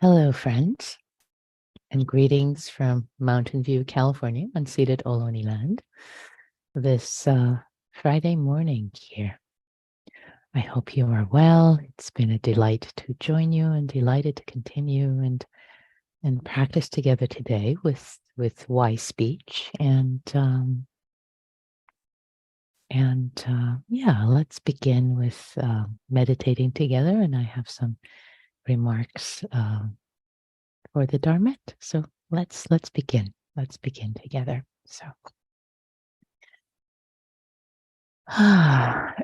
Hello, friends, and greetings from Mountain View, California, unceded Ohlone land, this Friday morning here. I hope you are well. It's been a delight to join you and delighted to continue and practice together today with wise speech. Yeah, let's begin with meditating together. And I have some remarks for the Dharmette. So let's begin. Let's begin together. So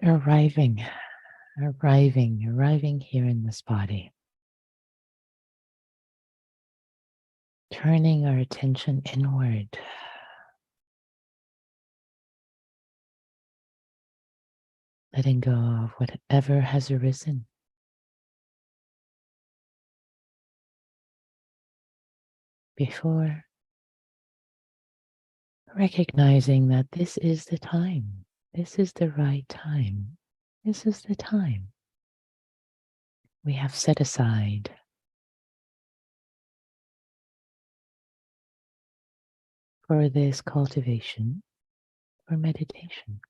arriving here in this body. Turning our attention inward. Letting go of whatever has arisen. Before recognizing that this is the time. This is the right time. This is the time we have set aside for this cultivation, for meditation.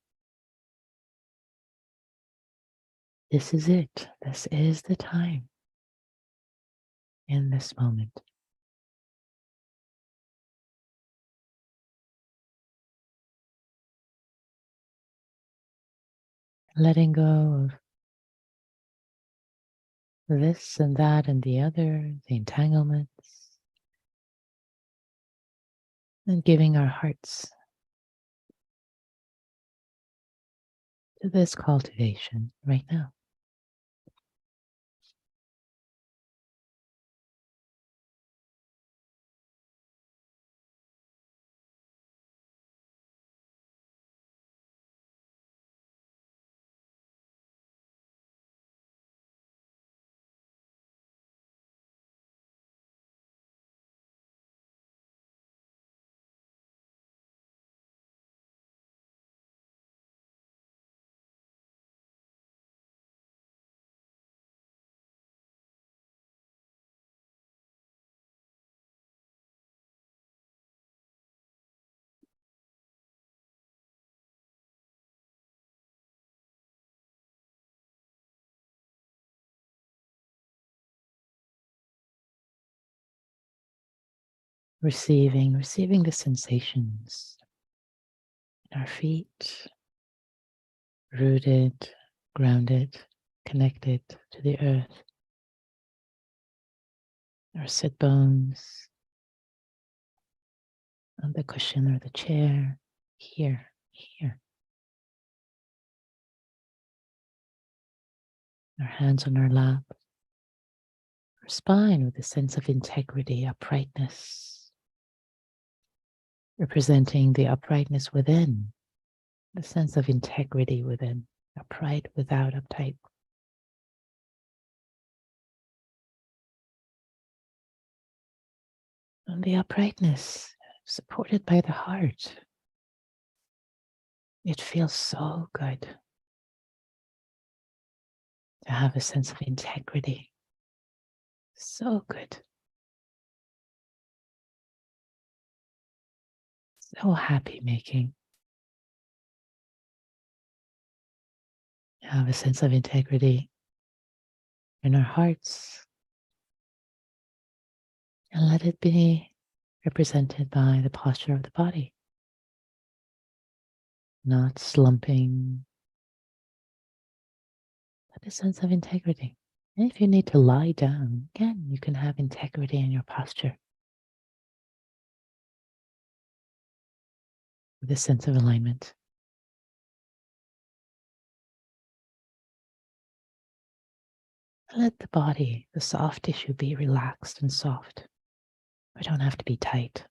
This is it. This is the time in this moment. Letting go of this and that and the other, the entanglements, and giving our hearts to this cultivation right now. Receiving the sensations in our feet, rooted, grounded, connected to the earth, our sit bones, on the cushion or the chair, here. Our hands on our lap, our spine with a sense of integrity, uprightness, representing the uprightness within, the sense of integrity within, upright without uptight. And the uprightness supported by the heart. It feels so good to have a sense of integrity. So good. So happy making. Have a sense of integrity in our hearts. And let it be represented by the posture of the body. Not slumping, but a sense of integrity. And if you need to lie down, again, you can have integrity in your posture. With a sense of alignment. Let the body, the soft tissue, be relaxed and soft. We don't have to be tight.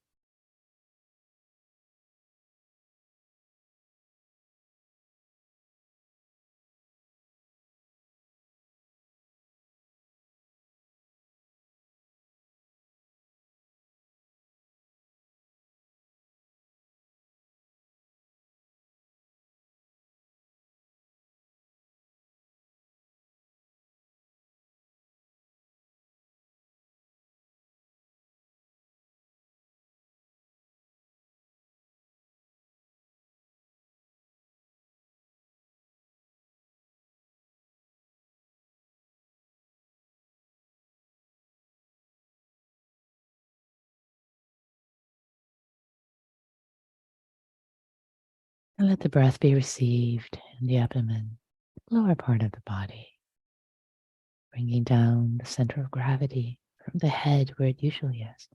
And let the breath be received in the abdomen, lower part of the body, bringing down the center of gravity from the head where it usually is,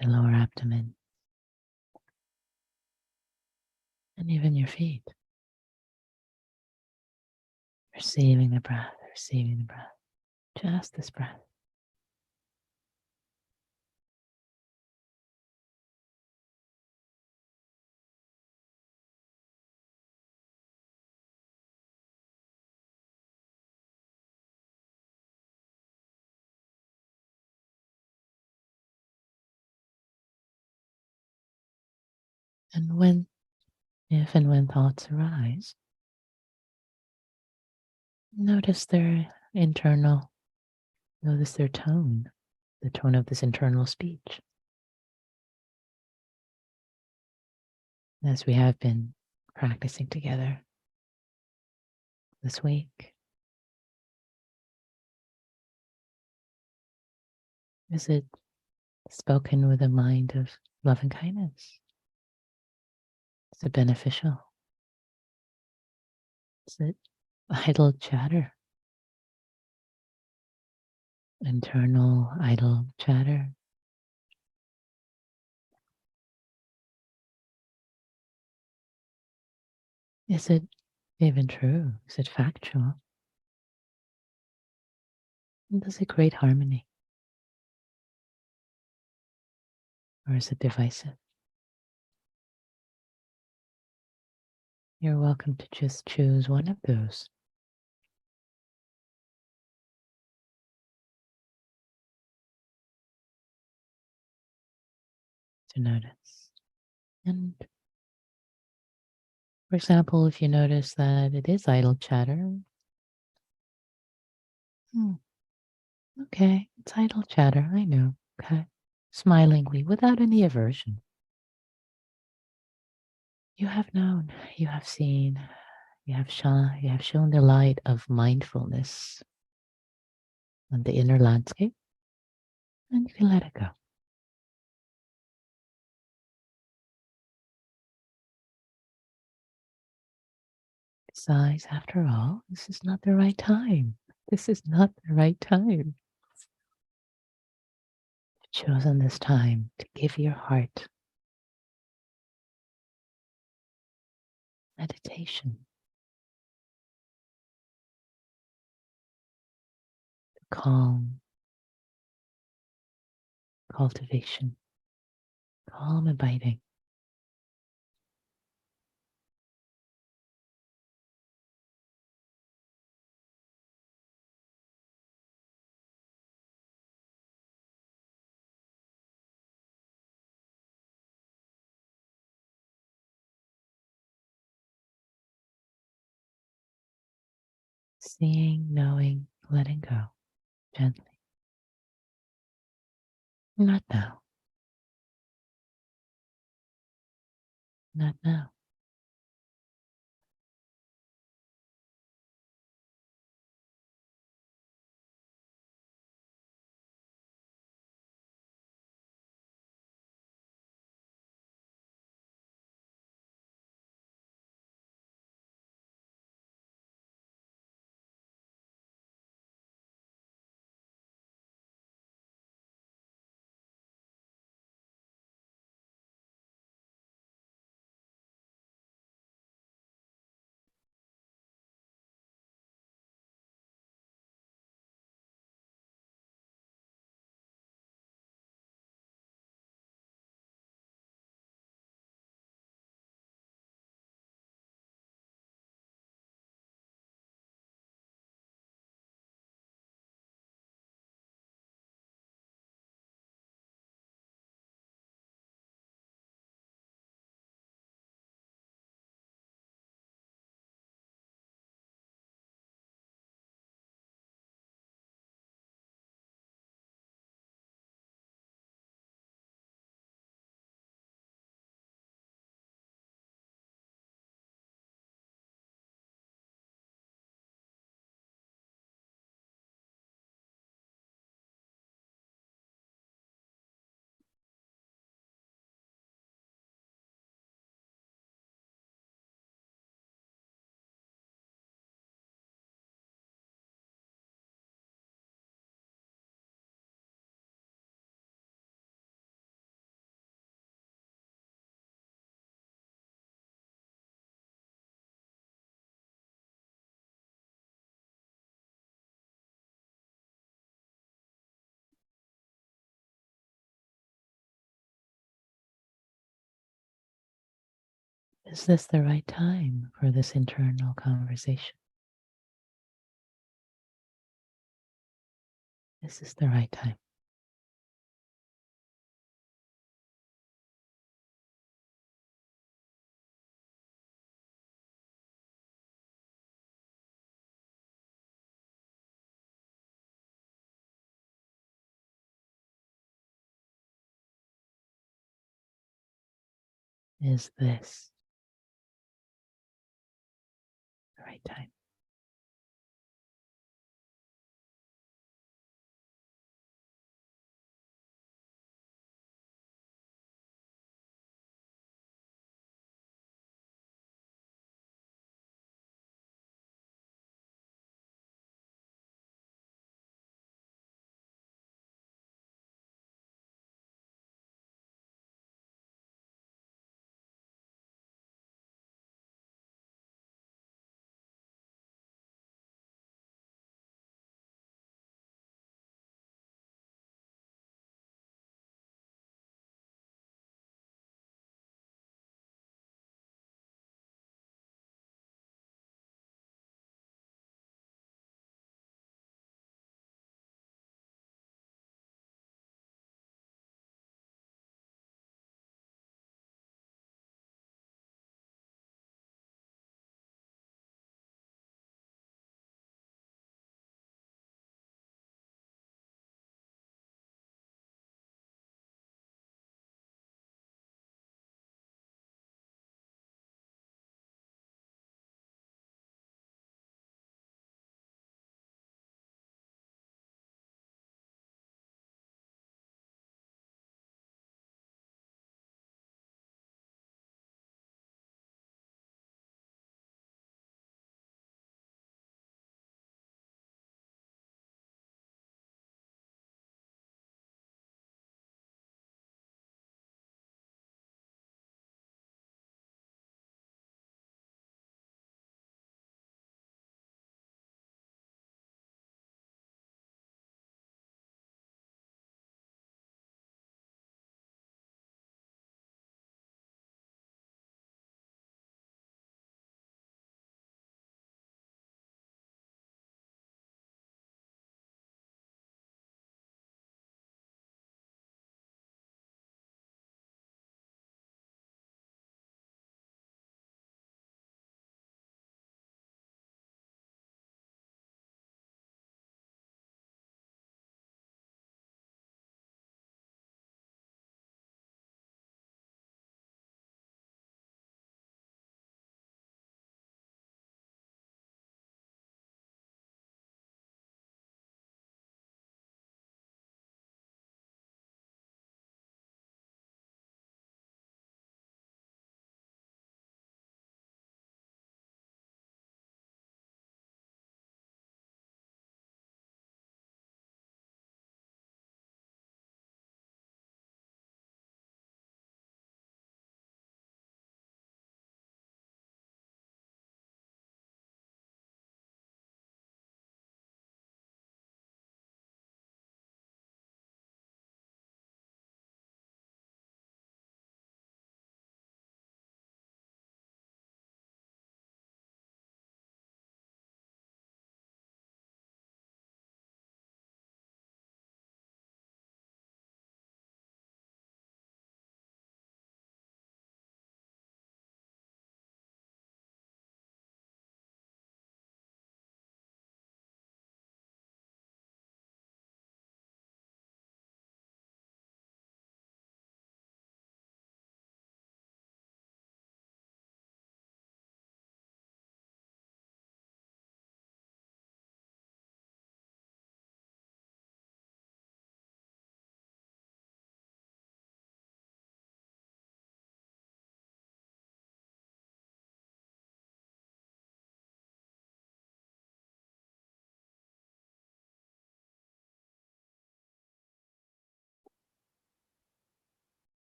the lower abdomen, and even your feet. Receiving the breath, receiving the breath, just this breath. And if and when thoughts arise, notice their internal, notice their tone, the tone of this internal speech. As we have been practicing together this week, is it spoken with a mind of love and kindness? Is it beneficial? Is it idle chatter? Internal idle chatter? Is it even true? Is it factual? And does it create harmony? Or is it divisive? You're welcome to just choose one of those to notice. And for example, if you notice that it is idle chatter, okay, it's idle chatter, I know, okay. Smilingly, without any aversion. You have known, you have seen, you have shown the light of mindfulness on the inner landscape, and you can let it go. Besides, after all, this is not the right time. This is not the right time. You've chosen this time to give your heart meditation, calm, cultivation, calm abiding. Seeing, knowing, letting go gently. Not now, not now. Is this the right time for this internal conversation? Is this the right time? Is this the right time?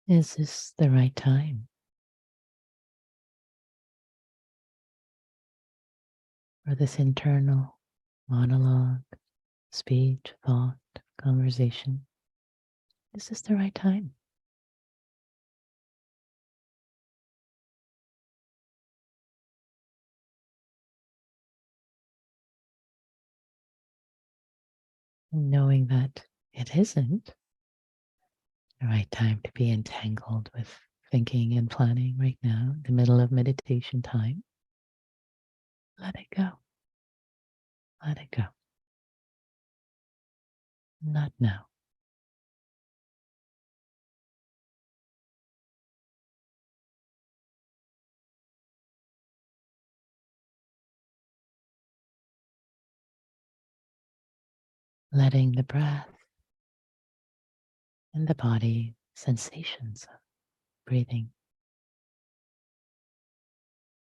Is this the right time? For this internal monologue, speech, thought, conversation? Is this the right time? Knowing that it isn't the right time to be entangled with thinking and planning right now, in the middle of meditation time, let it go. Let it go. Not now. Letting the breath and the body sensations of breathing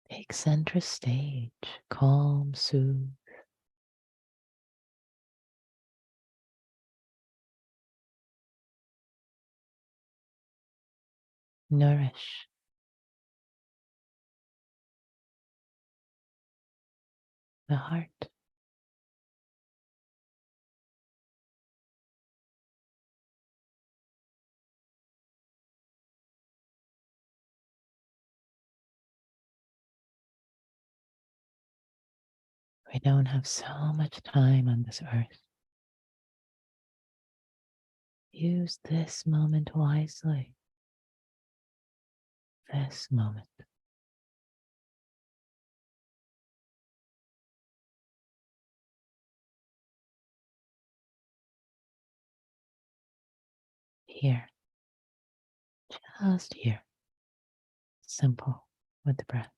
take center stage, calm, soothe, nourish the heart. We don't have so much time on this earth. Use this moment wisely. This moment. Here. Just here. Simple with the breath.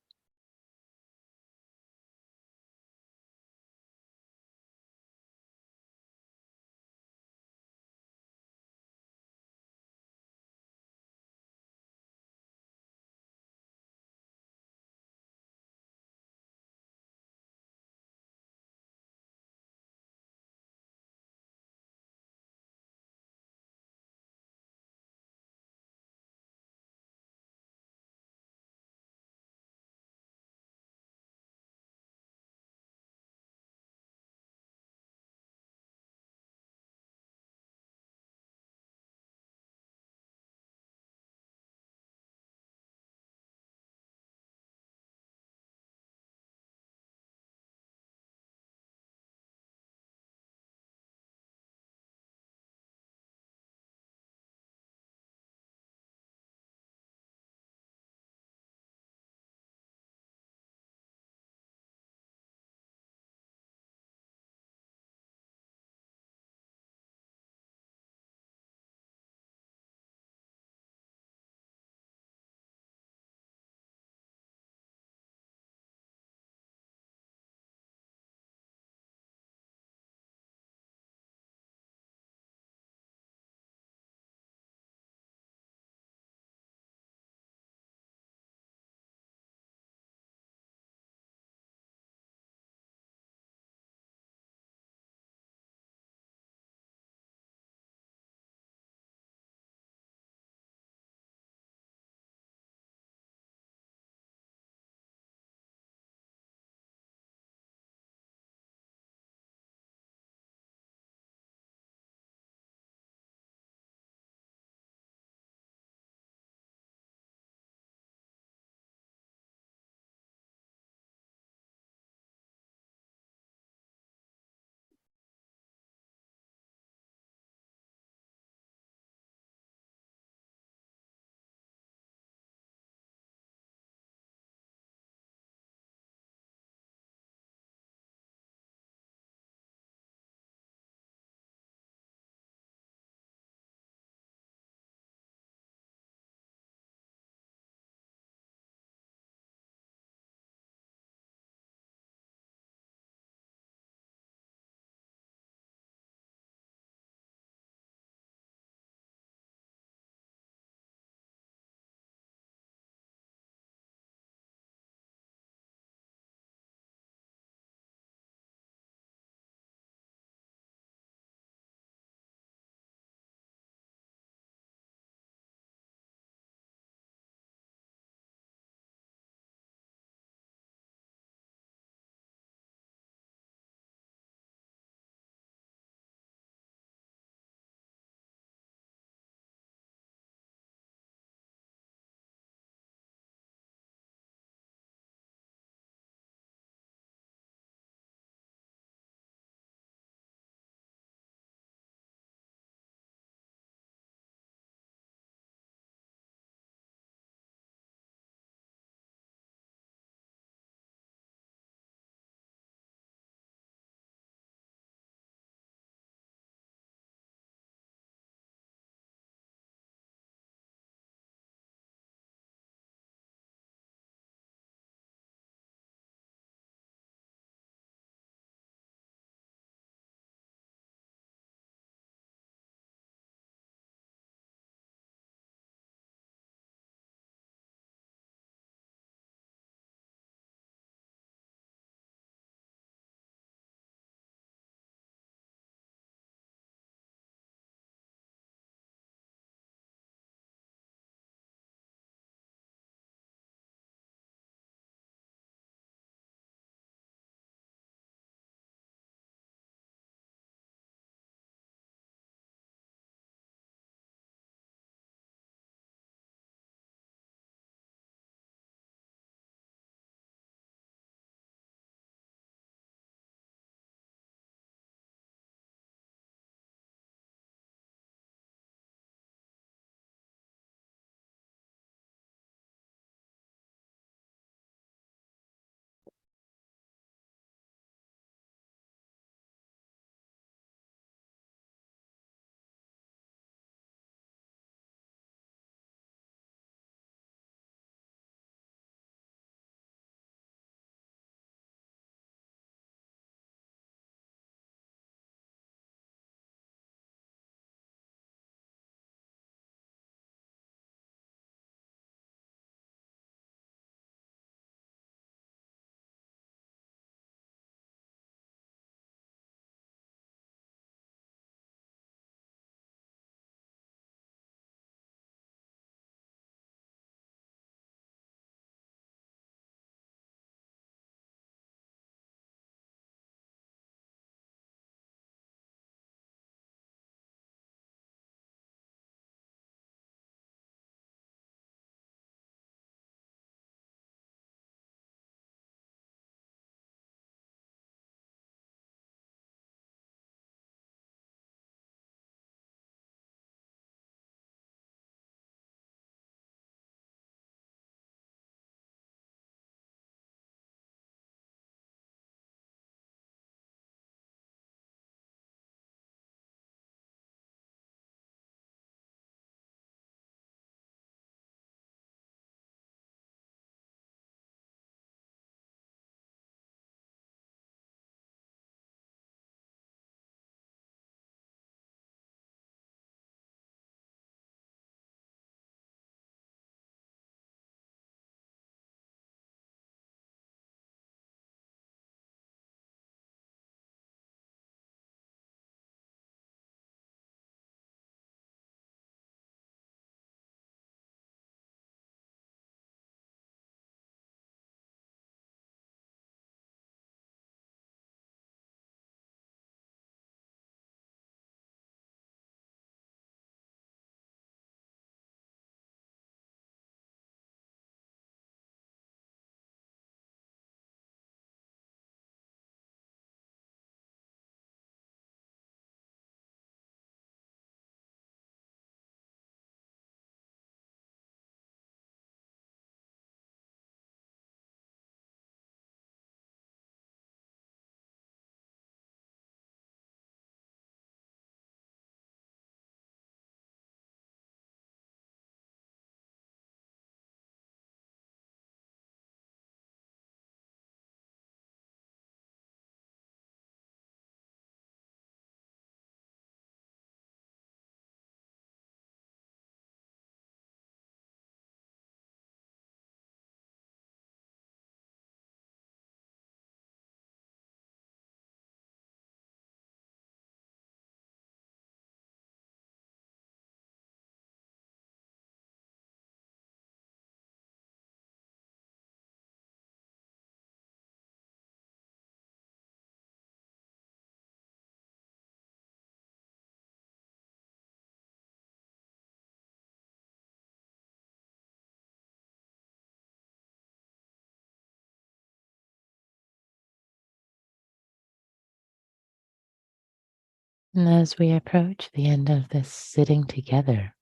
And as we approach the end of this sitting together,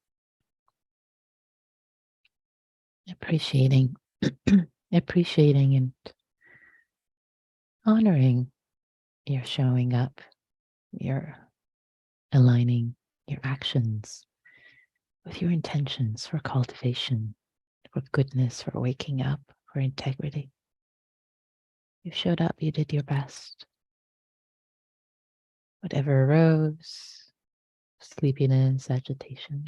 appreciating, appreciating and honoring your showing up, your aligning your actions with your intentions for cultivation, for goodness, for waking up, for integrity. You showed up, you did your best. Whatever arose, sleepiness, agitation,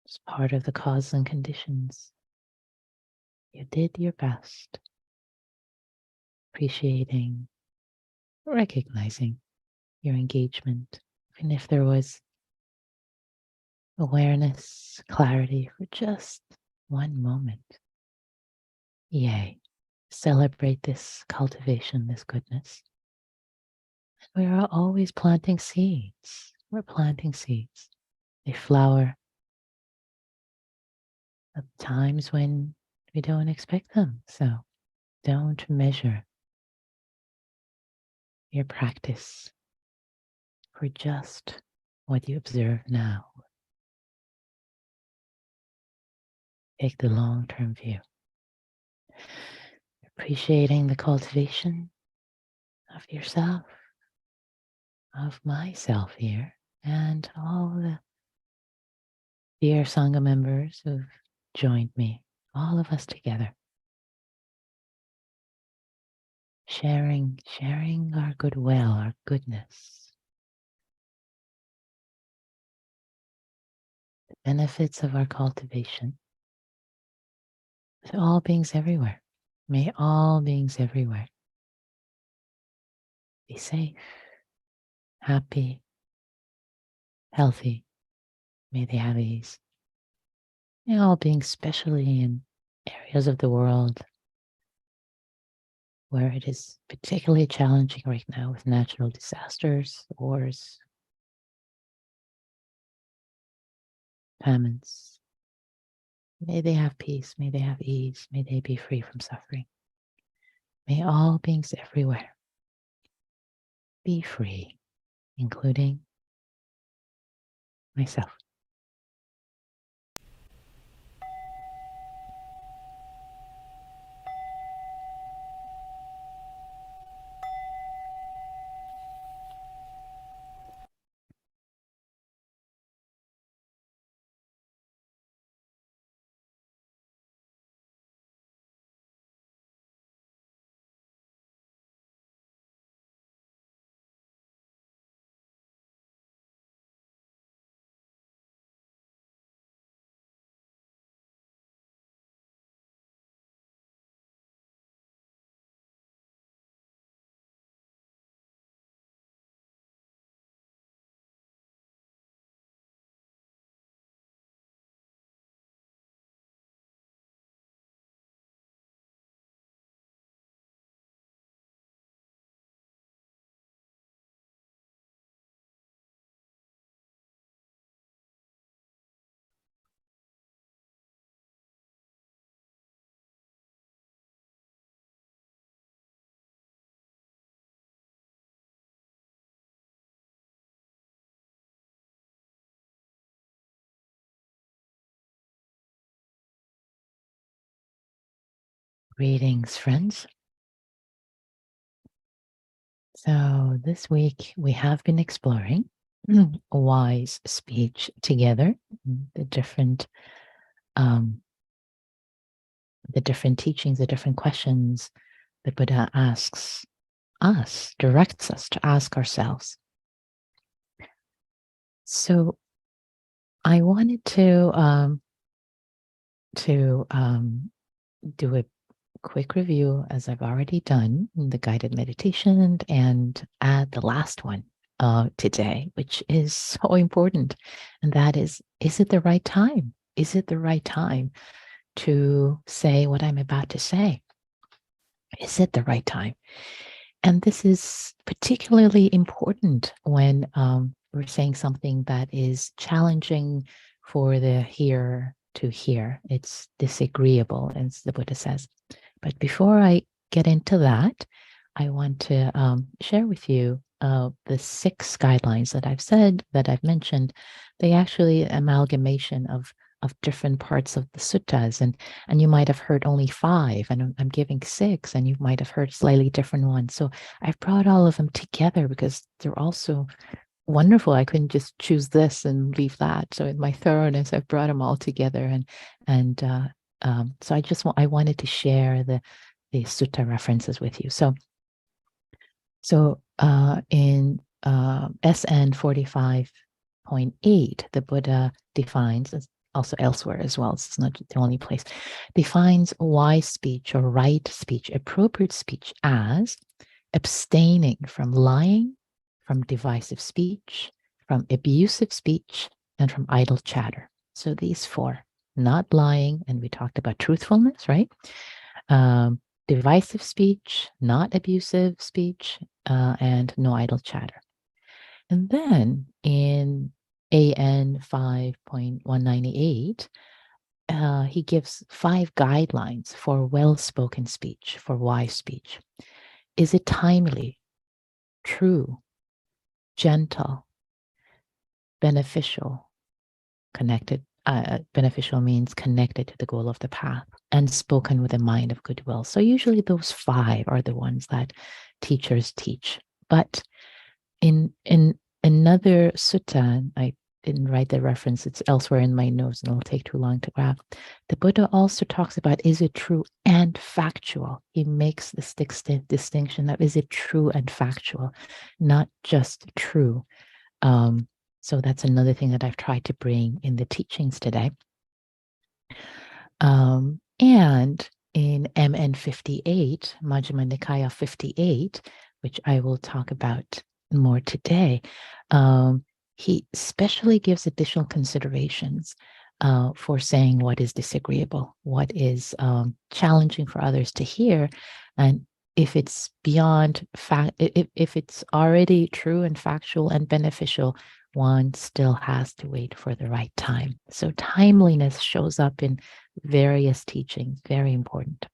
it's part of the cause and conditions. You did your best. Appreciating, recognizing your engagement, even if there was awareness, clarity for just one moment. Yay. Celebrate this cultivation, this goodness. We are always planting seeds. We're planting seeds. They flower at times when we don't expect them. So don't measure your practice for just what you observe now. Take the long-term view. Appreciating the cultivation of yourself, of myself here, and all the dear Sangha members who've joined me, all of us together. Sharing our goodwill, our goodness, the benefits of our cultivation with all beings everywhere. May all beings everywhere be safe, happy, healthy. May they have ease. May all beings, especially in areas of the world where it is particularly challenging right now with natural disasters, wars, famines. May they have peace, may they have ease, may they be free from suffering. May all beings everywhere be free, including myself. Greetings, friends. So this week we have been exploring wise speech together, the different teachings, the different questions that Buddha asks us, directs us to ask ourselves. So I wanted to do a quick review, as I've already done, the guided meditation, and add the last one today, which is so important. And that is it the right time? Is it the right time to say what I'm about to say? Is it the right time? And this is particularly important when we're saying something that is challenging for the hearer to hear. It's disagreeable, as the Buddha says. But before I get into that, I want to share with you the 6 guidelines that I've mentioned, they actually amalgamation of different parts of the suttas, and you might have heard only 5, and I'm giving 6, and you might have heard slightly different ones. So I've brought all of them together because they're also wonderful. I couldn't just choose this and leave that. So in my thoroughness, I've brought them all together, and so I wanted to share the sutta references with you. So in SN 45.8, the Buddha defines, also elsewhere as well, it's not the only place, defines wise speech or right speech, appropriate speech, as abstaining from lying, from divisive speech, from abusive speech, and from idle chatter. So these 4, not lying, and we talked about truthfulness, right? Divisive speech, not abusive speech, and no idle chatter. And then in AN 5.198, he gives 5 guidelines for well-spoken speech, for wise speech. Is it timely, true, gentle, beneficial, connected? Beneficial means connected to the goal of the path, and spoken with a mind of goodwill. So usually those 5 are the ones that teachers teach. But in another sutta, I didn't write the reference, it's elsewhere in my notes and it'll take too long to grab. The Buddha also talks about, is it true and factual? He makes this distinction of, is it true and factual, not just true. So that's another thing that I've tried to bring in the teachings today. And in MN 58, Majjhima Nikaya 58, which I will talk about more today, he especially gives additional considerations for saying what is disagreeable, what is challenging for others to hear, and if it's beyond fact, if it's already true and factual and beneficial, one still has to wait for the right time. So timeliness shows up in various teachings, very important.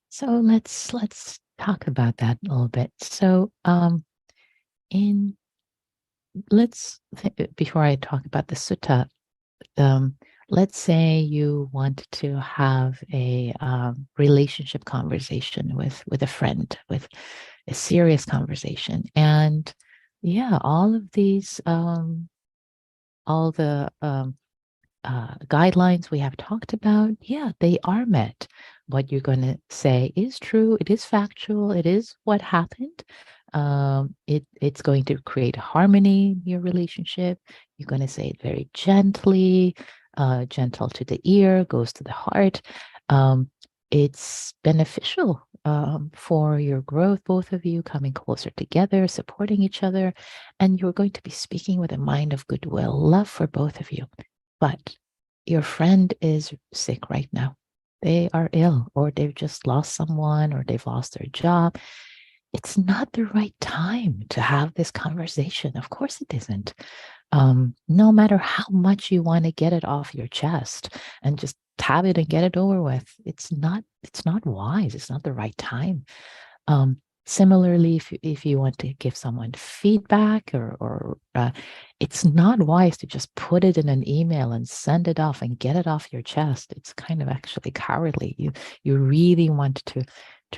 So let's talk about that a little bit. So before I talk about the sutta, let's say you want to have a relationship conversation with a friend, with a serious conversation, and yeah, all of these, all the guidelines we have talked about, yeah, they are met. What you're going to say is true. It is factual. It is what happened. It's going to create harmony in your relationship. You're going to say it very gently, gentle to the ear, goes to the heart. It's beneficial for your growth, both of you coming closer together, supporting each other, and you're going to be speaking with a mind of goodwill, love for both of you. But your friend is sick right now. They are ill, or they've just lost someone, or they've lost their job. It's not the right time to have this conversation. Of course it isn't. No matter how much you want to get it off your chest and just have it and get it over with, it's not wise. It's not the right time. Similarly, if you want to give someone feedback, or it's not wise to just put it in an email and send it off and get it off your chest. It's kind of actually cowardly. You really want to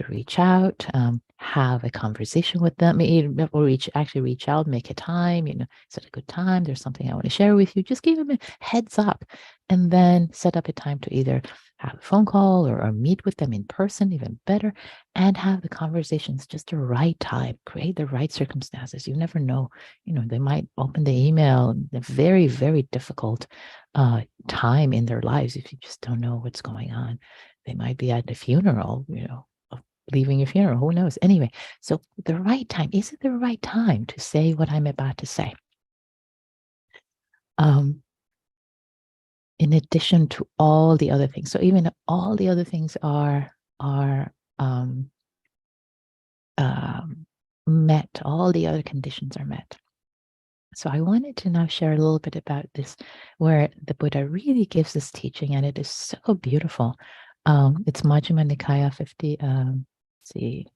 reach out, have a conversation with them, or reach out, make a time, set a good time. There's something I want to share with you. Just give them a heads up, and then set up a time to either have a phone call or meet with them in person, even better, and have the conversations just the right time, create the right circumstances. You never know, they might open the email in a very, very difficult time in their lives. If you just don't know what's going on, they might be at the funeral, leaving your funeral, who knows? Anyway, so the right time, is it the right time to say what I'm about to say? In addition to all the other things. So even all the other things are met, all the other conditions are met. So I wanted to now share a little bit about this, where the Buddha really gives this teaching, and it is so beautiful. It's Majjhima Nikaya 50, see,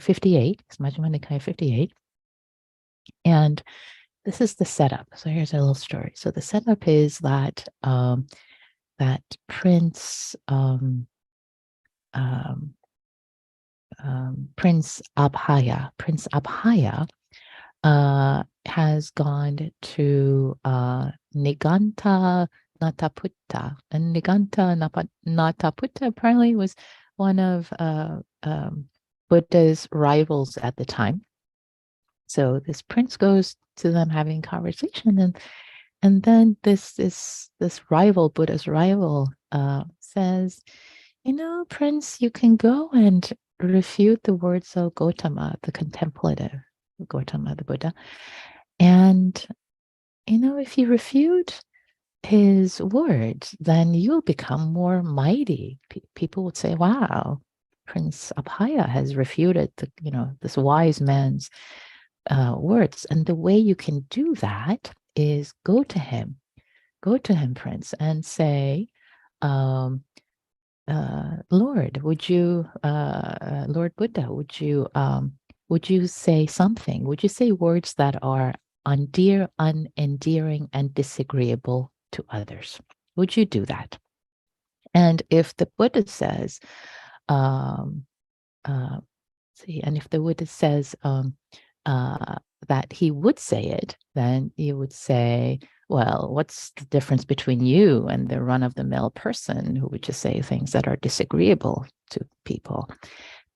58, it's Majjhima Nikaya 58. And this is the setup. So here's a little story. So the setup is that that Prince Abhaya has gone to Niganta Nataputta. And Niganta Nataputta apparently was one of Buddha's rivals at the time. So this prince goes to them having conversation, and then this rival, Buddha's rival, says, Prince, you can go and refute the words of Gautama, the contemplative, Gautama, the Buddha. And, if you refute his words, then you'll become more mighty. People would say, wow, Prince Abhaya has refuted this wise man's words. And the way you can do that is go to him, Prince, and say, Lord, would you, Lord Buddha, would you say something? Would you say words that are unendearing, and disagreeable to others? Would you do that? And if the Buddha says, and if the Buddha says that he would say it, then you would say, well, what's the difference between you and the run-of-the-mill person who would just say things that are disagreeable to people?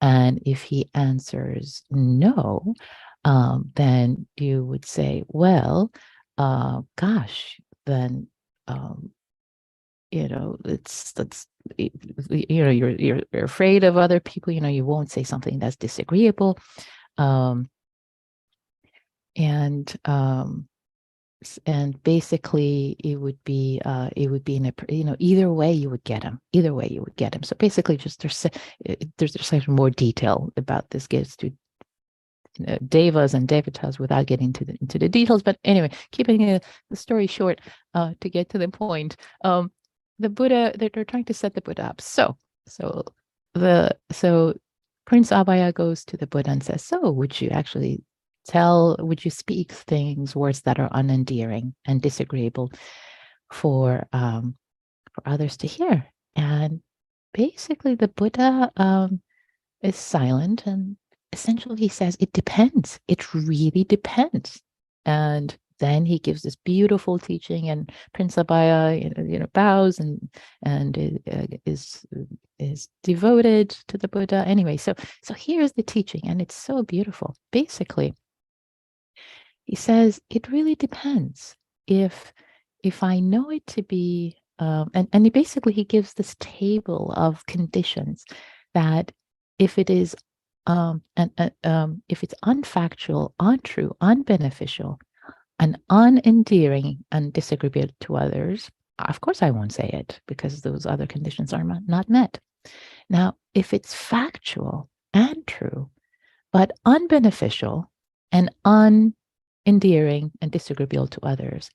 And if he answers no, then you would say, well, gosh, then you're afraid of other people. You won't say something that's disagreeable. And basically it would be in a, either way you would get him. So basically, just there's more detail about this, gets to devas and devatas without getting into the details. But anyway, keeping the story short, to get to the point, the Buddha, they're trying to set the Buddha up. So Prince Abhaya goes to the Buddha and says, so would you speak words that are unendearing and disagreeable for others to hear? And basically the Buddha is silent, and essentially he says, it depends. It really depends. And then he gives this beautiful teaching, and Prince Abhaya, bows and is devoted to the Buddha. Anyway, so here's the teaching, and it's so beautiful. Basically, he says, it really depends. If I know it to be, and he gives this table of conditions that if it is, if it's unfactual, untrue, unbeneficial, and unendearing and disagreeable to others, of course I won't say it, because those other conditions are not met. Now, if it's factual and true, but unbeneficial and unendearing and disagreeable to others,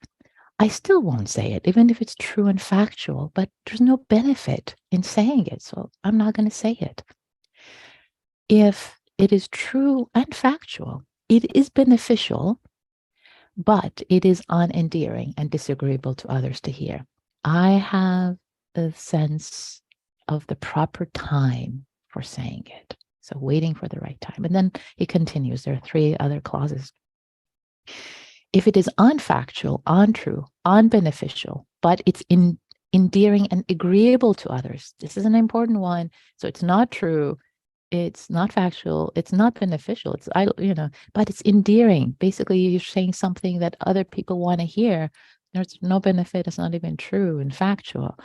I still won't say it, even if it's true and factual, but there's no benefit in saying it, so I'm not going to say it. If it is true and factual, it is beneficial, but it is unendearing and disagreeable to others to hear, I have a sense of the proper time for saying it. So waiting for the right time. And then he continues. There are 3 other clauses. If it is unfactual, untrue, unbeneficial, but it's endearing and agreeable to others. This is an important one. So it's not true, it's not factual, it's not beneficial, but it's endearing. Basically, you're saying something that other people want to hear. There's no benefit, it's not even true and factual.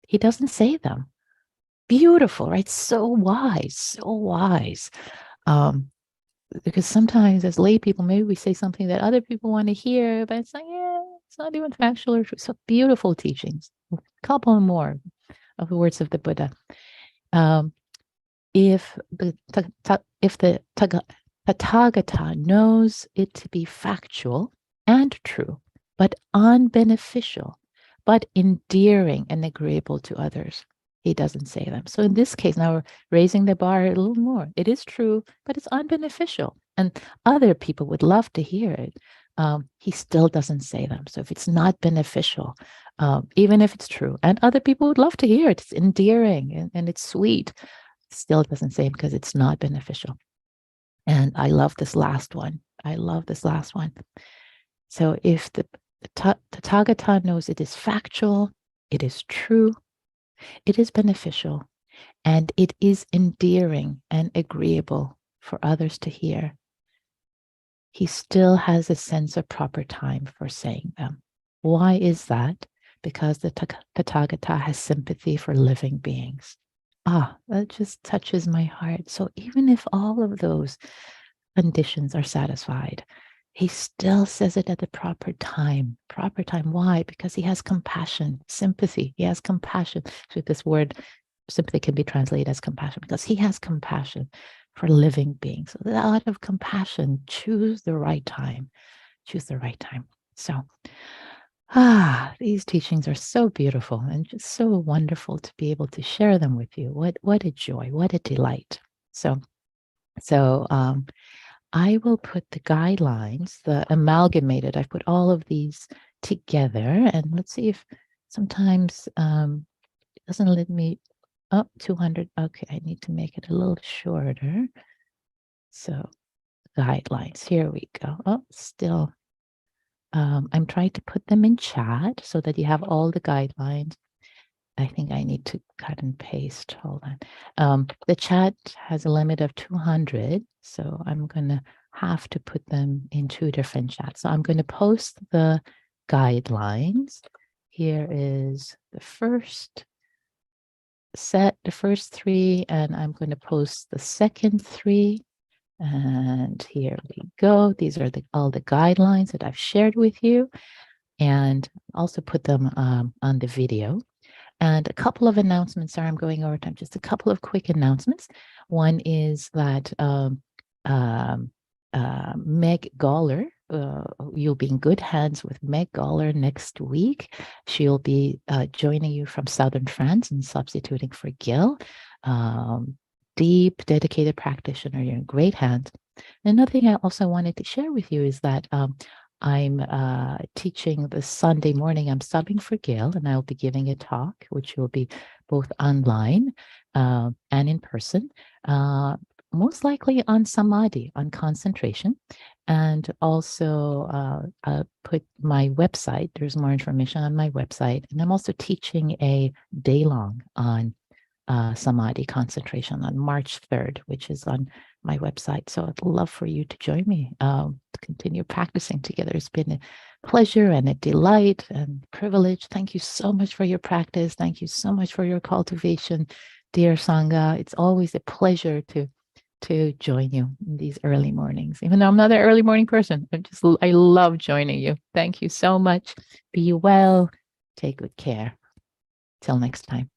He doesn't say them. Beautiful, right? So wise. Because sometimes as lay people, maybe we say something that other people want to hear, but it's like, it's not even factual or true. So beautiful teachings. A couple more of the words of the Buddha. If the Tathagata knows it to be factual and true, but unbeneficial, but endearing and agreeable to others, he doesn't say them. So in this case, now we're raising the bar a little more. It is true, but it's unbeneficial. And other people would love to hear it. He still doesn't say them. So if it's not beneficial, even if it's true, and other people would love to hear it, it's endearing and it's sweet, still doesn't say it because it's not beneficial. And I love this last one. I love this last one. So if the Tathagata knows it is factual, it is true, it is beneficial, and it is endearing and agreeable for others to hear, he still has a sense of proper time for saying them. Why is that? Because the Tathagata has sympathy for living beings. That just touches my heart. So even if all of those conditions are satisfied, he still says it at the proper time. Proper time. Why? Because he has compassion, sympathy. He has compassion. So this word sympathy can be translated as compassion because he has compassion for living beings. So out of compassion, choose the right time. Choose the right time. So, these teachings are so beautiful and just so wonderful to be able to share them with you. What a joy, what a delight. So I will put the guidelines, the amalgamated, I've put all of these together, and let's see if sometimes it doesn't let me, 200, okay, I need to make it a little shorter. So guidelines, here we go. Still, I'm trying to put them in chat so that you have all the guidelines. I think I need to cut and paste. Hold on. The chat has a limit of 200, so I'm going to have to put them in 2 different chats. So I'm going to post the guidelines. Here is the first set, the first 3, and I'm going to post the second 3. And here we go. These are all the guidelines that I've shared with you, and also put them on the video. And a couple of announcements. Sorry, I'm going over time. Just a couple of quick announcements. One is that Meg Gawler, you'll be in good hands with Meg Gawler next week. She'll be joining you from southern France and substituting for Gil. Deep, dedicated practitioner. You're in great hands. Another thing I also wanted to share with you is that I'm teaching this Sunday morning. I'm subbing for Gail, and I'll be giving a talk, which will be both online and in person, most likely on samadhi, on concentration. And also I'll put my website. There's more information on my website. And I'm also teaching a day-long on samadhi concentration on March 3rd, which is on my website. So I'd love for you to join me to continue practicing together. It's been a pleasure and a delight and privilege. Thank you so much for your practice. Thank you so much for your cultivation, dear Sangha. It's always a pleasure to join you in these early mornings. Even though I'm not an early morning person, I love joining you. Thank you so much. Be well. Take good care. Till next time.